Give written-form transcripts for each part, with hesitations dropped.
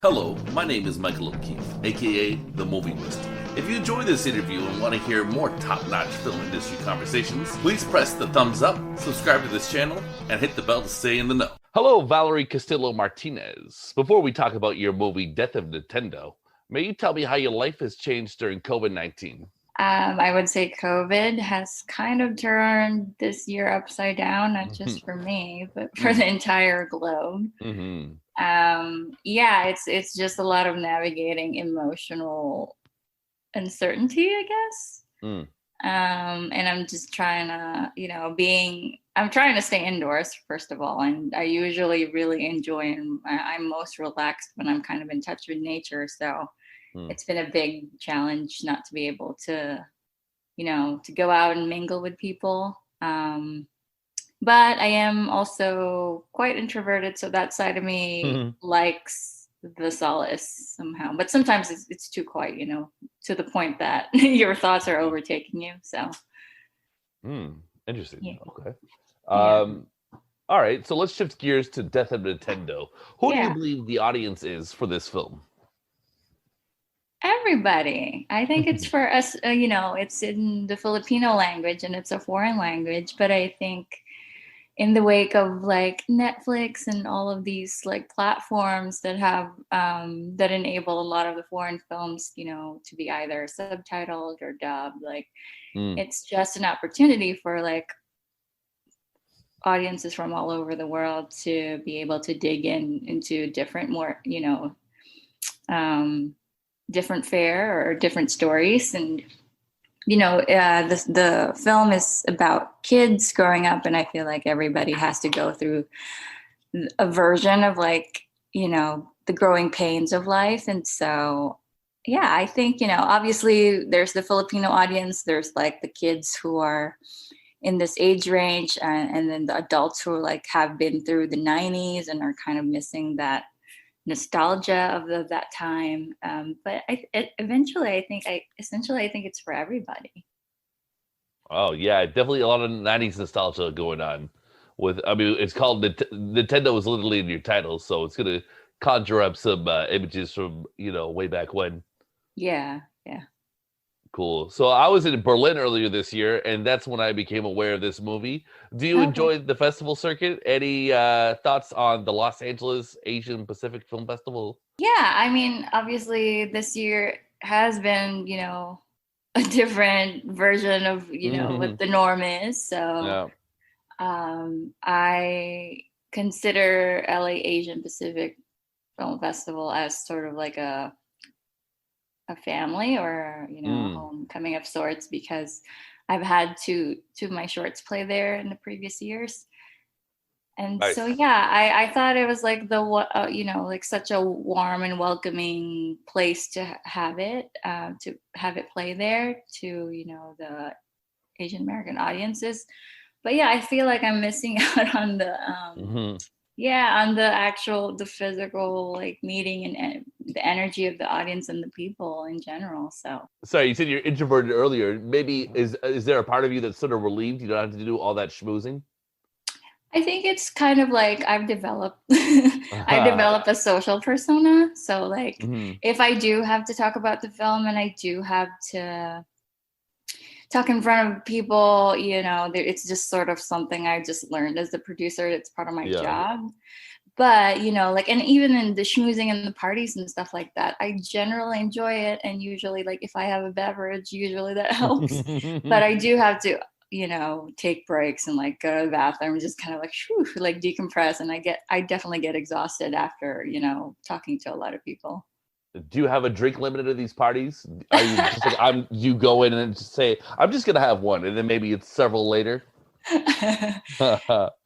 Hello, my name is Michael O'Keefe, aka The Movie Wist. If you enjoy this interview and want to hear more top-notch film industry conversations, please press the thumbs up, subscribe to this channel, and hit the bell to stay in the know. Hello, Valerie Castillo Martinez. Before we talk about your movie Death of Nintendo, may you tell me how your life has changed during COVID-19? I would say COVID has kind of turned this year upside down, not just for me, but for the entire globe. Mm-hmm. Yeah, it's just a lot of navigating emotional uncertainty, I guess. Mm. And I'm just trying to, I'm trying to stay indoors, first of all. And I usually really enjoy and I'm most relaxed when I'm kind of in touch with nature. So it's been a big challenge not to be able to, to go out and mingle with people. But I am also quite introverted, so that side of me likes the solace somehow. But sometimes it's too quiet, to the point that your thoughts are overtaking you. So, Interesting. yeah. Okay. Yeah. All right, so let's shift gears to Death of Nintendo. Who do you Yeah. believe the audience is for this film? Everybody. I think it's for us, it's in the Filipino language and it's a foreign language, but I think in the wake of like Netflix and all of these like platforms that have that enable a lot of the foreign films, to be either subtitled or dubbed, like it's just an opportunity for like audiences from all over the world to be able to dig into different, more, different fare or different stories. And the film is about kids growing up, and I feel like everybody has to go through a version of like, the growing pains of life. And so, yeah, I think, obviously there's the Filipino audience, there's like the kids who are in this age range, and then the adults who like have been through the 90s and are kind of missing that nostalgia of that time. But eventually, I think it's for everybody. Oh yeah, definitely a lot of '90s nostalgia going on. It's called Nintendo is literally in your title, so it's gonna conjure up some images from way back when. Yeah, yeah. Cool. So I was in Berlin earlier this year, and that's when I became aware of this movie. Do you Okay. enjoy the festival circuit? Any thoughts on the Los Angeles Asian Pacific Film Festival? Yeah, I mean, obviously this year has been, a different version of, what the norm is. So Yeah. I consider LA Asian Pacific Film Festival as sort of like a family or, a homecoming of sorts, because I've had two of my shorts play there in the previous years. And so, Nice. yeah, I thought it was like like such a warm and welcoming place to have it play there to, the Asian American audiences. But yeah, I feel like I'm missing out on the physical like meeting and the energy of the audience and the people in general. So Sorry, you said you're introverted earlier. Maybe is there a part of you that's sort of relieved you don't have to do all that schmoozing? I think it's kind of like I've developed I develop a social persona. So like Mhm. if I do have to talk about the film and I do have to talk in front of people, it's just sort of something I just learned as the producer. It's part of my Yeah. job. But, like, and even in the schmoozing and the parties and stuff like that, I generally enjoy it. And usually, like, if I have a beverage, usually that helps. But I do have to, take breaks and like go to the bathroom and just kind of like, whew, like decompress. And I definitely get exhausted after, talking to a lot of people. Do you have a drink limit at these parties? Are you just like you go in and just say, I'm just gonna have one, and then maybe it's several later? No,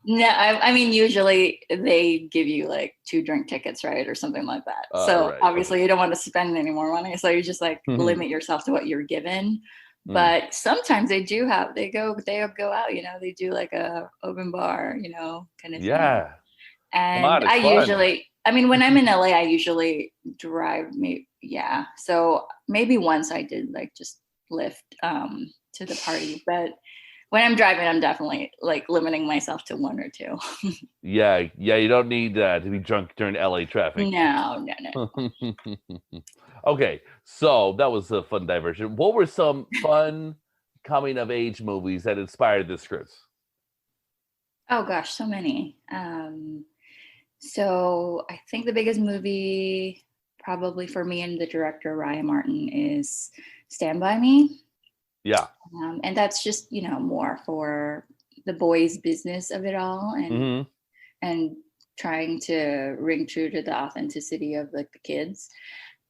I mean, usually they give you like 2 drink tickets, right? Or something like that. So Right. obviously you don't want to spend any more money. So you just like Okay. limit yourself to what you're given. Mm. But sometimes they go out, they do like a open bar, kind of thing. Yeah. Come And on, it's fun. I mean, when I'm in LA, I usually drive me. Yeah. So maybe once I did like just Lyft to the party, but when I'm driving, I'm definitely like limiting myself to one or two. Yeah, you don't need to be drunk during LA traffic. No. Okay, so that was a fun diversion. What were some fun coming of age movies that inspired this script? Oh gosh, so many. So I think the biggest movie probably for me and the director Ryan Martin is Stand By Me. Yeah. And that's just, more for the boys' business of it all and trying to ring true to the authenticity of like the kids.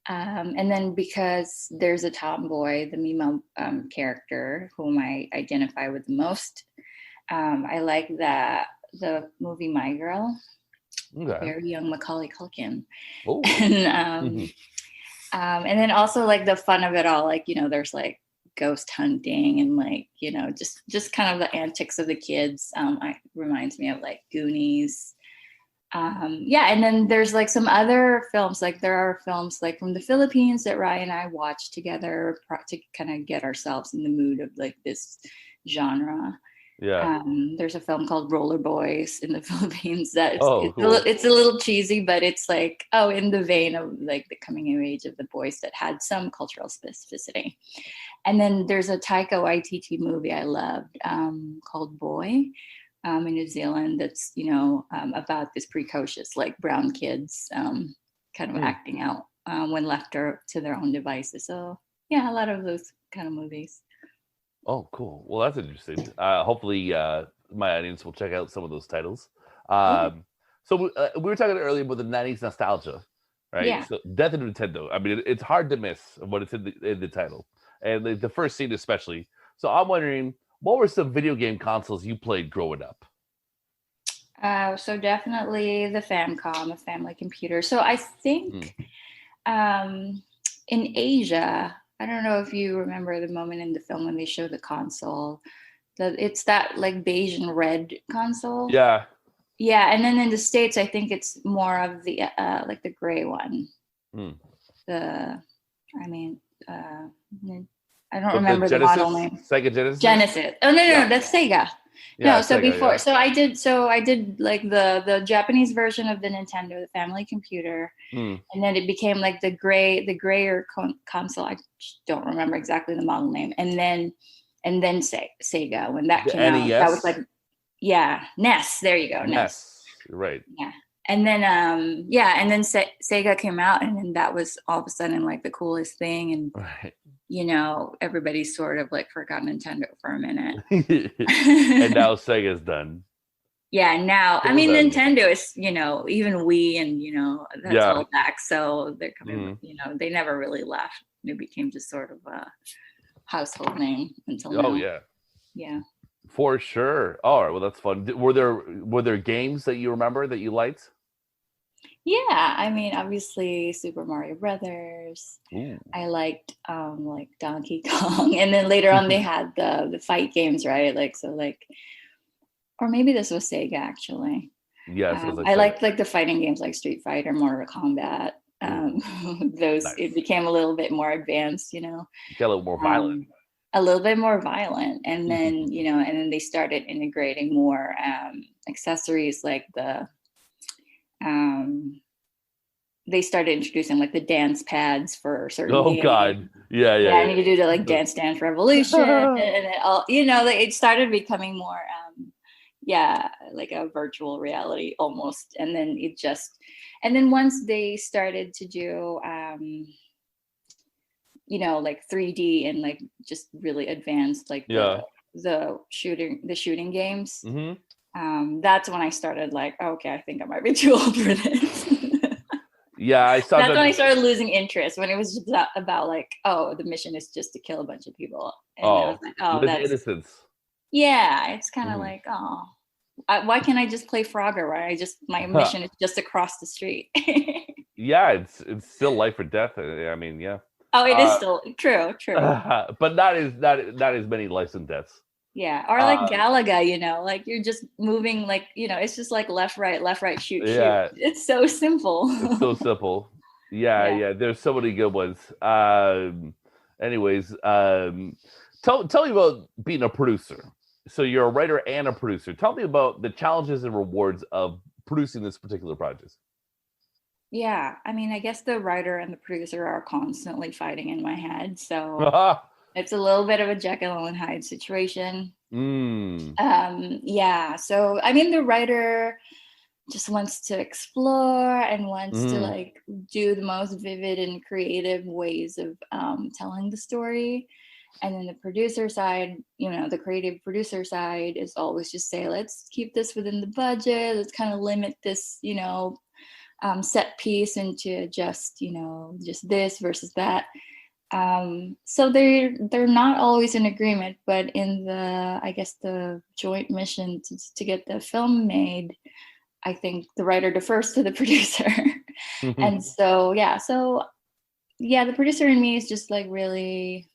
And then because there's a tomboy, the Mimo character, whom I identify with the most, I like the movie My Girl, very young Macaulay Culkin. And then also like the fun of it all, like, there's like ghost hunting and like, just kind of the antics of the kids. It reminds me of like Goonies. And then there's like some other films, like there are films like from the Philippines that Ryan and I watched together to kind of get ourselves in the mood of like this genre. Yeah. There's a film called Roller Boys in the Philippines that cool. It's a little cheesy, but it's like, in the vein of like the coming of age of the boys that had some cultural specificity. And then there's a Taika Waititi movie I loved called Boy in New Zealand that's, about this precocious like brown kids kind of acting out when left to their own devices. So yeah, a lot of those kind of movies. Oh, cool. Well, that's interesting. Hopefully, my audience will check out some of those titles. So we were talking earlier about the 90s nostalgia, right? Yeah. So Death of Nintendo. I mean, it's hard to miss what it's in the title. And the first scene especially. So I'm wondering, what were some video game consoles you played growing up? So definitely the Famicom, a family computer. So I think in Asia, I don't know if you remember the moment in the film when they show the console. It's that like beige and red console. Yeah. Yeah, and then in the States, I think it's more of the like the gray one. I don't remember the model name. Sega Genesis? Genesis. Oh no, that's Sega. Yeah, no, so Sega, before, yeah. so I did like the Japanese version of the Nintendo, the family computer, and then it became like the grayer console. I don't remember exactly the model name, and then Sega when that came out. That was like, NES. There you go, NES. Right. Yeah, and then and then Sega came out, and then that was all of a sudden like the coolest thing, and everybody sort of like forgot Nintendo for a minute. And now Sega's done. Yeah, now Nintendo is, even Wii and that's all back. So they're coming, they never really left. It became just sort of a household name until now. Oh yeah. Yeah. For sure. All right, well that's fun. Were there games that you remember that you liked? Yeah, obviously Super Mario Brothers. Ooh. I liked like Donkey Kong, and then later on they had the fight games, right? Or maybe this was Sega actually. Yeah, I liked like the fighting games like Street Fighter, Mortal Kombat. Those nice. It became a little bit more advanced, It got a little more violent. A little bit more violent, and then and then they started integrating more accessories like they started introducing like the dance pads for certain games. God. Yeah. And you could do the like Dance Revolution and it all, it started becoming more like a virtual reality almost. And then once they started to do like 3D and like just really advanced like the shooting games. That's when I started like, okay, I think I might be too old for this. Yeah, I saw that's when I started losing interest, when it was just about like, the mission is just to kill a bunch of people. And I was like, that's innocence. Yeah, it's kind of like, why can't I just play Frogger, right? My mission is just across the street. Yeah, it's still life or death. I mean, yeah. Oh, it is still true. But not as many lives and deaths. Yeah, or like Galaga, like you're just moving, like it's just like left, right, shoot. It's so simple. It's so simple. Yeah. There's so many good ones. Anyways, tell me about being a producer. So you're a writer and a producer. Tell me about the challenges and rewards of producing this particular project. Yeah, I mean, I guess the writer and the producer are constantly fighting in my head, so it's a little bit of a Jekyll and Hyde situation. Yeah, so I mean, the writer just wants to explore and wants to like do the most vivid and creative ways of telling the story. And then the producer side, the creative producer side is always just say, let's keep this within the budget. Let's kind of limit this, set piece into just this versus that. So they're not always in agreement, but in the joint mission to get the film made, I think the writer defers to the producer. And so the producer in me is just like really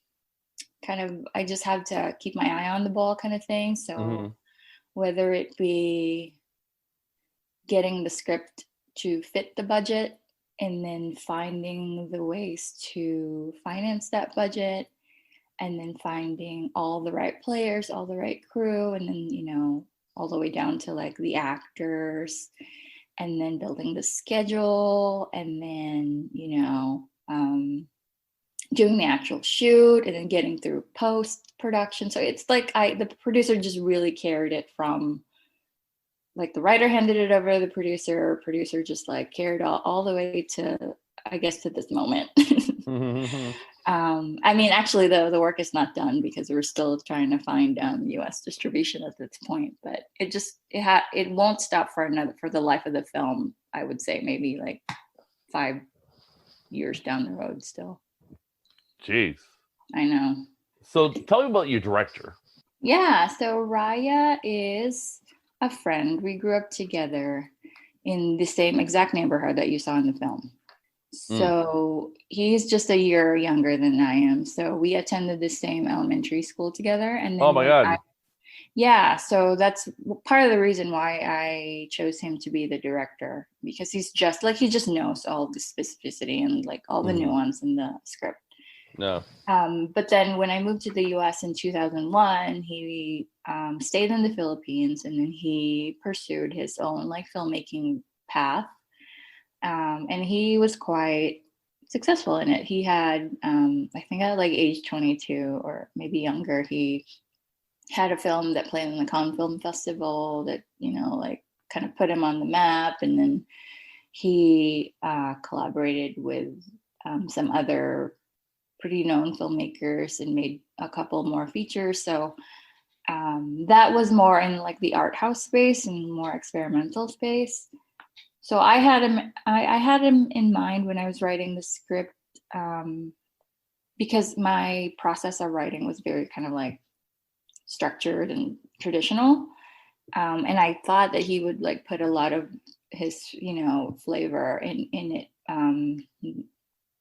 kind of, I just have to keep my eye on the ball kind of thing. So whether it be getting the script to fit the budget and then finding the ways to finance that budget and then finding all the right players, all the right crew, and then, all the way down to like the actors, and then building the schedule, and then, doing the actual shoot, and then getting through post-production. So it's like the producer just really carried it from like the writer handed it over to the producer just like carried all the way to, I guess, to this moment. I mean, actually, the work is not done because we're still trying to find U.S. distribution at this point. But it won't stop for the life of the film. I would say maybe like 5 years down the road still. Jeez. I know. So tell me about your director. Yeah. So Raya is a friend. We grew up together in the same exact neighborhood that you saw in the film. So he's just a year younger than I am. So we attended the same elementary school together. And then oh my God. So that's part of the reason why I chose him to be the director, because he just knows all the specificity and like all the nuance in the script. No. But then when I moved to the US in 2001, he stayed in the Philippines, and then he pursued his own like filmmaking path. And he was quite successful in it. He had, I think at like age 22 or maybe younger, he had a film that played in the Cannes Film Festival that, like kind of put him on the map. And then he collaborated with some other pretty known filmmakers and made a couple more features. So that was more in like the art house space and more experimental space. So I had him in mind when I was writing the script, because my process of writing was very kind of like structured and traditional. And I thought that he would like put a lot of his, flavor in it.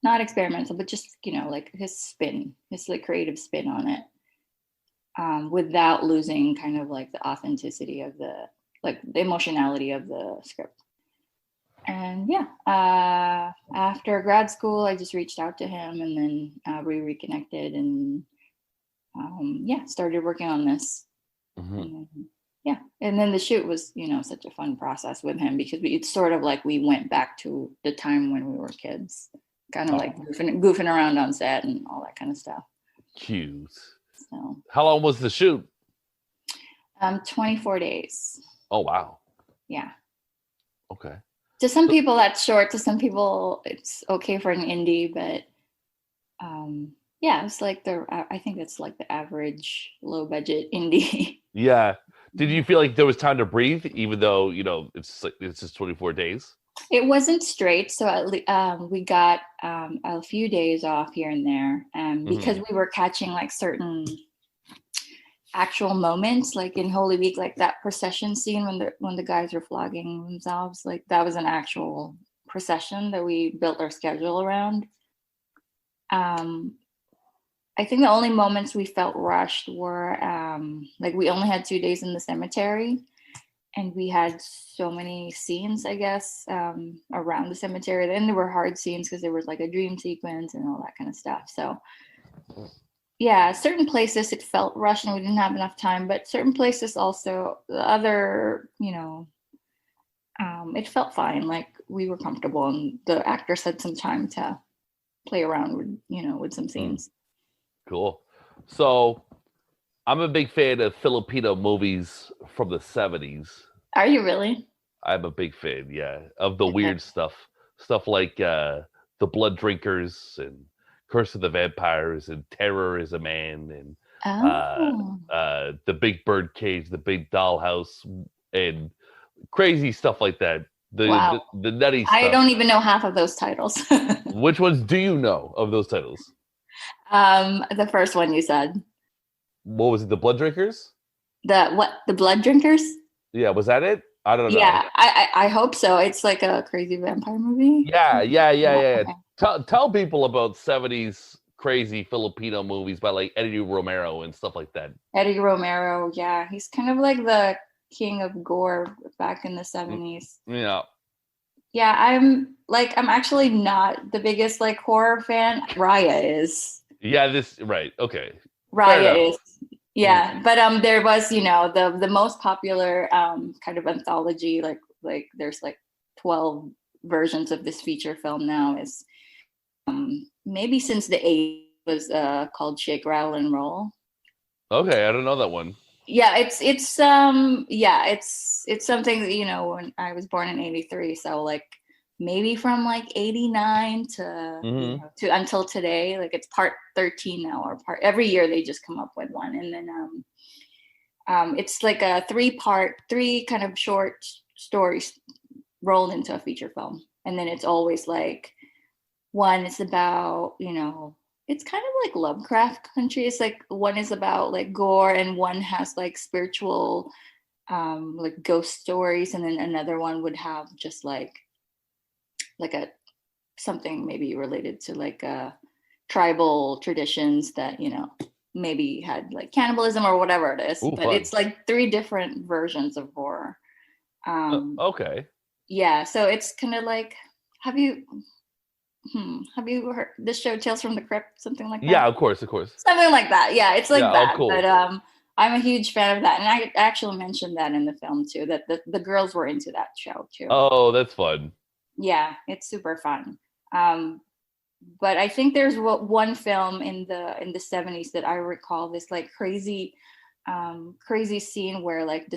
Not experimental, but just, like his spin, his like creative spin on it, without losing kind of like the emotionality of the script. And after grad school, I just reached out to him, and then we reconnected, and started working on this. And then the shoot was, such a fun process with him, because it's sort of like we went back to the time when we were kids, kind of like goofing around on set and all that kind of stuff. Cute. So, how long was the shoot? 24 days. Oh, wow. Yeah. Okay. To some people that's short. To some people it's okay for an indie, but it's like I think it's like the average low budget indie. Yeah. Did you feel like there was time to breathe, even though it's just 24 days? It wasn't straight, so at least we got a few days off here and there, because we were catching like certain actual moments, like in Holy Week, like that procession scene when the guys were flogging themselves, like that was an actual procession that we built our schedule around. I think the only moments we felt rushed were like we only had 2 days in the cemetery, and we had so many scenes, I guess, around the cemetery. Then there were hard scenes because there was like a dream sequence and all that kind of stuff. So yeah, certain places it felt rushed and we didn't have enough time, but certain places also, the other, it felt fine. Like we were comfortable and the actors had some time to play around with, with some scenes. Cool. So I'm a big fan of Filipino movies from the 70s. Are you really? I'm a big fan, yeah, of the Okay. weird stuff like The Blood Drinkers and Curse of the Vampires and Terror is a Man and Oh. The Big Bird Cage, The Big Dollhouse, and crazy stuff like that. Wow. The nutty I stuff. don't even know half of those titles. Which ones do you know of those titles? The first one you said. What was it? The Blood Drinkers? The Blood Drinkers? Yeah, was that it? I don't know. Yeah, I hope so. It's like a crazy vampire movie. Yeah. Okay. Tell people about 70s crazy Filipino movies by like Eddie Romero and stuff like that. Eddie Romero, yeah, he's kind of like the king of gore back in the Mm, 70s. Yeah. Yeah, I'm actually not the biggest like horror fan. Raya is. Yeah, right. Okay. Fair enough. Raya is. Mhm. Yeah, but there was, the most popular kind of anthology like there's like 12 versions of this feature film now is maybe since the 80s was called Shake Rattle and Roll. Okay, I don't know that one. Yeah, it's something that, when I was born in 83, so like maybe from like 89 to Hmm to until today, like it's part 13 now, or part every year they just come up with one. And then it's like a three kind of short stories rolled into a feature film. And then it's always like one is about, it's kind of like Lovecraft Country. It's like one is about like gore and one has like spiritual like ghost stories, and then another one would have just like a something maybe related to like tribal traditions that, maybe had like cannibalism or whatever it is. Ooh, But fun. it's like three different versions of horror. um Okay. yeah, so it's kind of like, have you heard this show Tales from the Crypt, something like Yeah, that? of course, of course. Something like that. Yeah, it's Yeah, like oh, that. But cool. I'm a huge fan of that, and I actually mentioned that in the film too. That the girls were into that show too. Oh, that's fun. Yeah, it's super fun. Um, but I think there's one film in the 70s that I recall, this like crazy scene where like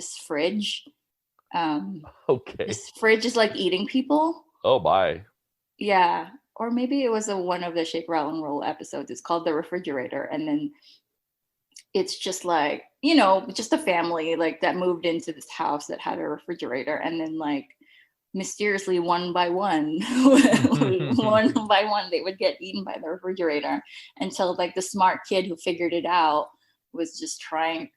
um, Okay. this fridge is like eating people. Oh, bye. Yeah, or maybe it was one of the Shake, Rattle, and Roll episodes. It's called The Refrigerator, and then it's just like, just a family like that moved into this house that had a refrigerator, and then like mysteriously one by one one by one they would get eaten by the refrigerator, until like the smart kid who figured it out was just trying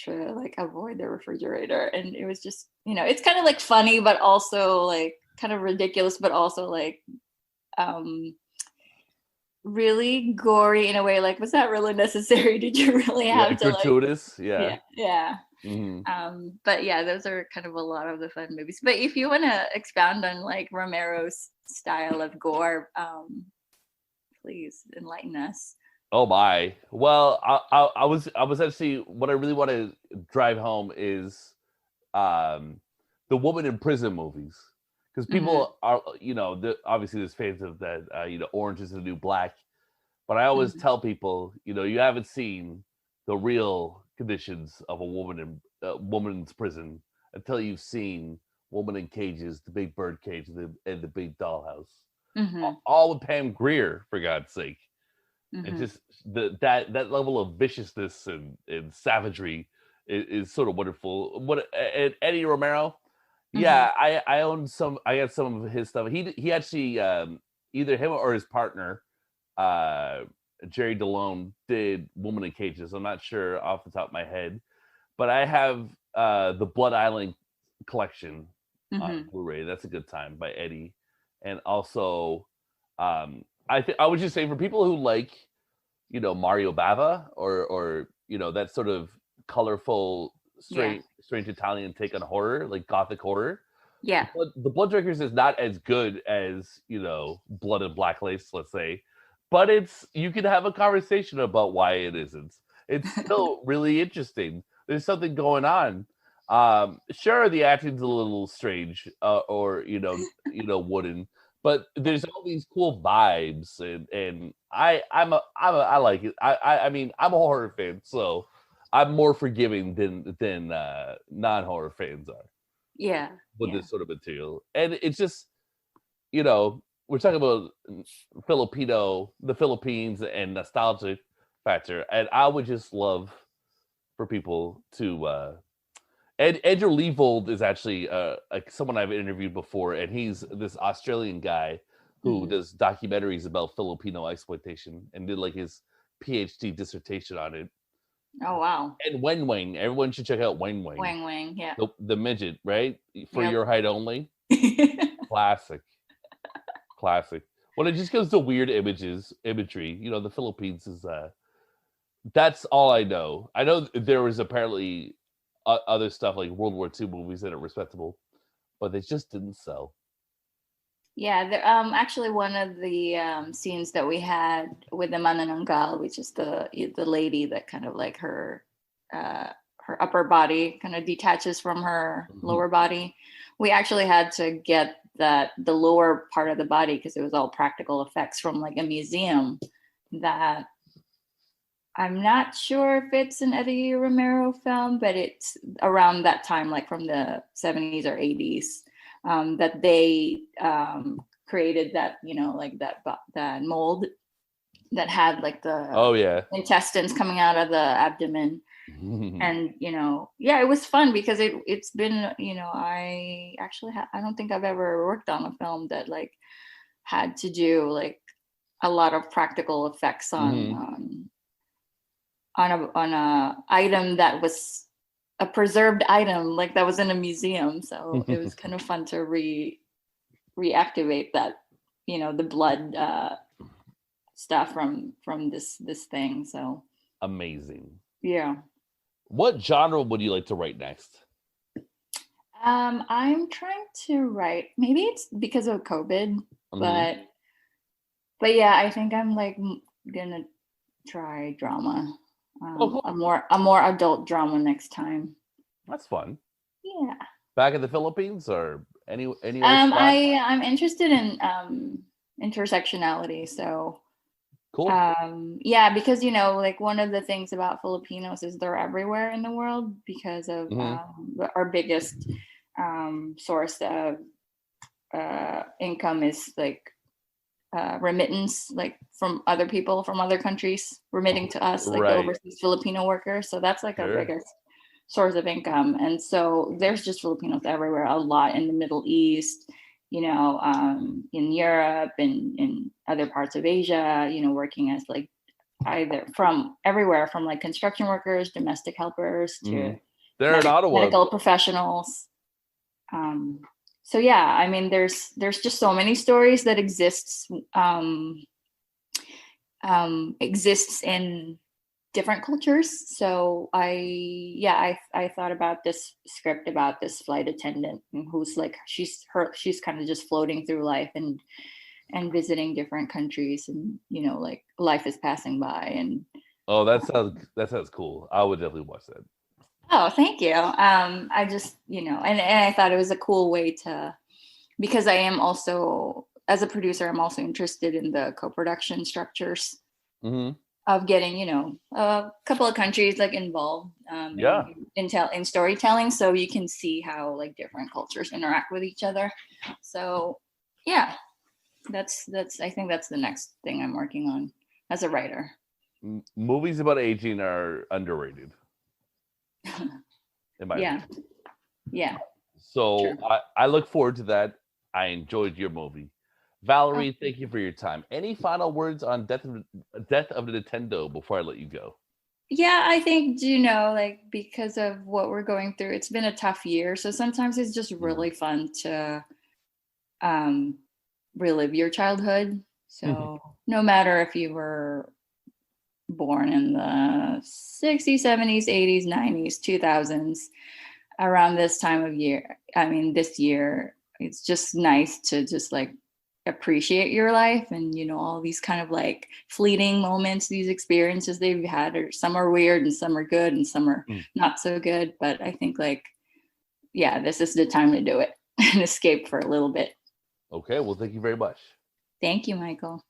to like avoid the refrigerator. And it was just, it's kind of like funny, but also like kind of ridiculous, but also like um really gory in a way. Like, was that really necessary? Did you really Yeah, have to like, gratuitous. Yeah. yeah. hmm But yeah, those are kind of a lot of the fun movies. But if you want to expound on like Romero's style of gore, please enlighten us. Oh my. Well, I was actually what I really want to drive home is um the woman in prison movies, because Mm-hmm. people are, obviously there's fans of that, Orange is the New Black, but I always Mm-hmm. tell people, you haven't seen the real conditions of a woman's prison until you've seen Woman in Cages, The Big Bird Cage, and the Big Dollhouse, Mm-hmm. all with Pam Grier, for God's sake. And Mm-hmm. just that level of viciousness and savagery is sort of wonderful. And Eddie Romero, Mm-hmm. yeah, I got some of his stuff. He actually, either him or his partner, uh, Jerry DeLone, did Woman in Cages. I'm not sure off the top of my head, but I have the Blood Island collection on Mm-hmm. Blu-ray. That's a good time by Eddie, and also I would just say for people who like, Mario Bava, or that sort of colorful, Yeah. strange Italian take on horror, like gothic horror. The Yeah. Blood, the Blood Drinkers is not as good as, Blood and Black Lace, let's say, but you can have a conversation about why it isn't. It's still really interesting. There's something going on. Sure, the acting's a little strange, or wooden, but there's all these cool vibes, and I like it. I mean, I'm a horror fan, so I'm more forgiving than non-horror fans are Yeah. with Yeah. this sort of material, and it's just we're talking about the Philippines and nostalgic factor, and I would just love for people to. Andrew Leavold is actually like someone I've interviewed before, and he's this Australian guy who does documentaries about Filipino exploitation and did like his PhD dissertation on it. Oh wow. And Wang Wang, everyone should check out Wang Wang. Wang Wang, yeah. The midget, right? For Yep. your height only. Classic. When it just goes to weird imagery, the Philippines is that's all I know. I know there was apparently other stuff like World War II movies that are respectable, but they just didn't sell. Yeah, actually one of the scenes that we had with the manananggal, which is the lady that kind of like her upper body kind of detaches from her lower body. We actually had to get the lower part of the body because it was all practical effects from like a museum that I'm not sure if it's an Eddie Romero film, but it's around that time, like from the 70s or 80s, that they created that, like that mold that had like the intestines coming out of the abdomen. And it was fun because it's been I actually I don't think I've ever worked on a film that like had to do like a lot of practical effects on a item that was a preserved item, like that was in a museum. So it was kind of fun to reactivate that, the blood stuff from this thing. So amazing. Yeah. What genre would you like to write next? I'm trying to write, maybe it's because of COVID, but yeah, I think I'm like gonna try drama. Cool. a more adult drama next time. That's fun. Yeah. Back in the Philippines or any I'm interested in intersectionality, so cool. Yeah, because like one of the things about Filipinos is they're everywhere in the world because of our biggest source of income is like remittance, like from other people from other countries remitting to us, like the overseas Filipino workers. So that's like our biggest source of income. And so there's just Filipinos everywhere, a lot in the Middle East, in Europe and in other parts of Asia, working as like either from everywhere from like construction workers, domestic helpers to they're in Ottawa. Medical professionals. So yeah, I mean, there's just so many stories that exists in different cultures. So I thought about this script about this flight attendant who's like she's kind of just floating through life and visiting different countries, and like life is passing by. And that sounds cool. I would definitely watch that. Oh, thank you. I just, and I thought it was a cool way to, because I am also, as a producer, I'm also interested in the co-production structures of getting, a couple of countries like involved in storytelling, so you can see how like different cultures interact with each other. So yeah, that's I think that's the next thing I'm working on as a writer. Movies about aging are underrated. Yeah. So I look forward to that. I enjoyed your movie. Valerie, thank you for your time. Any final words on Death of the Nintendo before I let you go? Yeah, I think, like because of what we're going through, it's been a tough year. So sometimes it's just really fun to relive your childhood. So no matter if you were born in the 60s, 70s, 80s, 90s, 2000s, around this time of year, I mean, this year, it's just nice to just like appreciate your life and, you know, all these kind of like fleeting moments, these experiences they've had, or some are weird and some are good and some are not so good. But I think like, yeah, this is the time to do it and escape for a little bit. Okay, well, thank you very much. Thank you, Michael.